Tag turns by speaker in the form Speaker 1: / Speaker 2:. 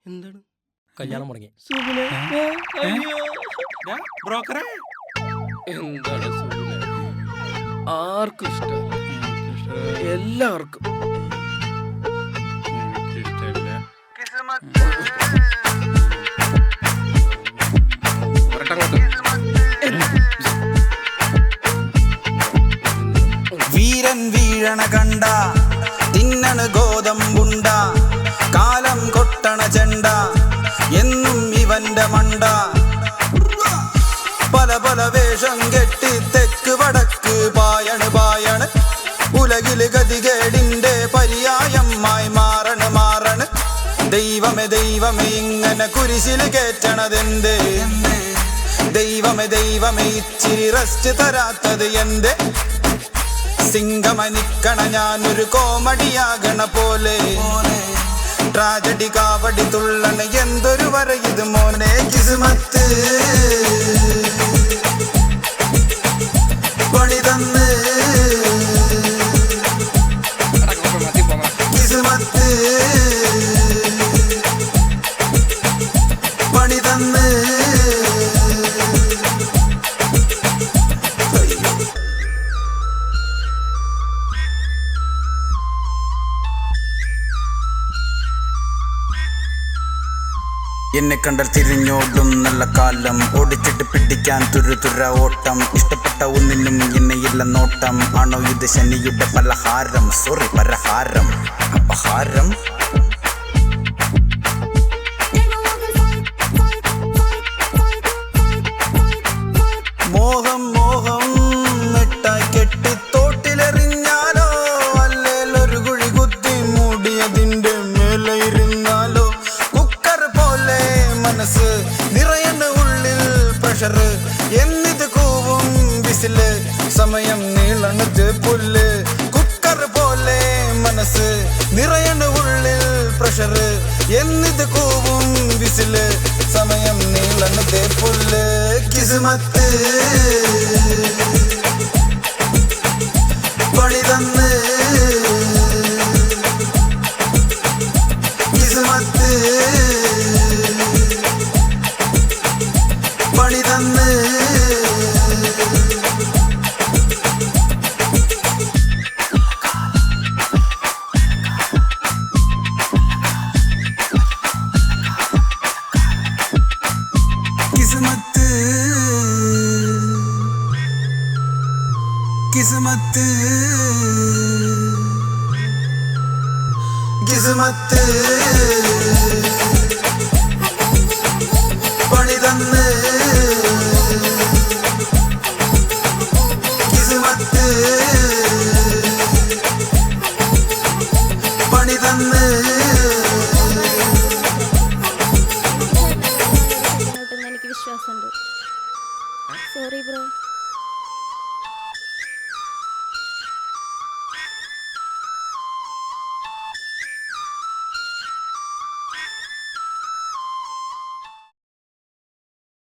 Speaker 1: എന്താണ്
Speaker 2: കല്യാണം മുടങ്ങി.
Speaker 1: സുബിനെ? അയ്യോ.
Speaker 3: ബ്രോക്കറെ
Speaker 1: എന്താണ് സുബിനെ? ആർക്കും ഇഷ്ടം, എല്ലാവർക്കും
Speaker 4: വീരൻ വീഴണ കണ്ട തിന്നണ് ഗോതമ്പുണ്ട, കാലം കൊട്ടണ ചെണ്ട എന്നും ഇവന്റെ മണ്ട. പല പല വേഷം കെട്ടി തെക്ക് വടക്ക് പായണ് പായണ്, ഉലകില് ഗതികേടിന്റെ പര്യായമായി മാറണ് മാറണ്. ദൈവമേ ദൈവമേ ഇങ്ങനെ കുരിശില് കേറ്റണതെന്തേ? ദൈവമേ ദൈവമേ ഇച്ചിരി റെസ്റ്റ് തരാത്തത് എന്തേ? സിംഗമായി നിക്കണ ഞാനൊരു കോമഡിയാകണ പോലെ, ട്രാജഡി കാവടി തുള്ളണ എന്തൊരു വര ഇത് മോനെ. കിസ്മത്ത് പണി തന്ന്, കിസ്മത്ത് പണി തന്ന്. എന്നെ കണ്ടാൽ തിരിഞ്ഞോടും നല്ല കാലം, ഓടിച്ചിട്ട് പിടിക്കാൻ തുരുതുര ഓട്ടം. ഇഷ്ടപ്പെട്ട ഒന്നിനും എന്നെയില്ല നോട്ടം, ആണോ ഇത് ശനിയുടെ പലഹാരം? സോറി പരഹാരം അപഹാരം. മോഹം മോഹം മിഠായി കെട്ടി തോട്ടിലെറിഞ്ഞാലോ, അല്ലേലൊരു കുഴി കുത്തി മൂടിയതിന്റെ മേലെ ഇരുന്നാലോ. മനസ്സ് നിറയണ ഉള്ളിൽ പ്രഷർ, എന്നിത് കൂവും വിസില്, സമയം നീളണത് പുല്ല്. കുക്കർ പോലെ മനസ്സ് നിറയണ ഉള്ളിൽ പ്രഷർ, എന്നിത് കൂവും വിസില്, സമയം നീളണത് പുല്ല്. കിസ്മത്ത് പണി തന്ന്, കിസ്മത്ത് പണി തന്ന്. കിസ്മത്ത് കിസ്മത്ത് കിസ്മത്ത് പണി തന്ന്, കിസ്മത്ത് പണി തന്ന്.
Speaker 5: എനിക്ക് വിശ്വാസമുണ്ട്. Sorry bro.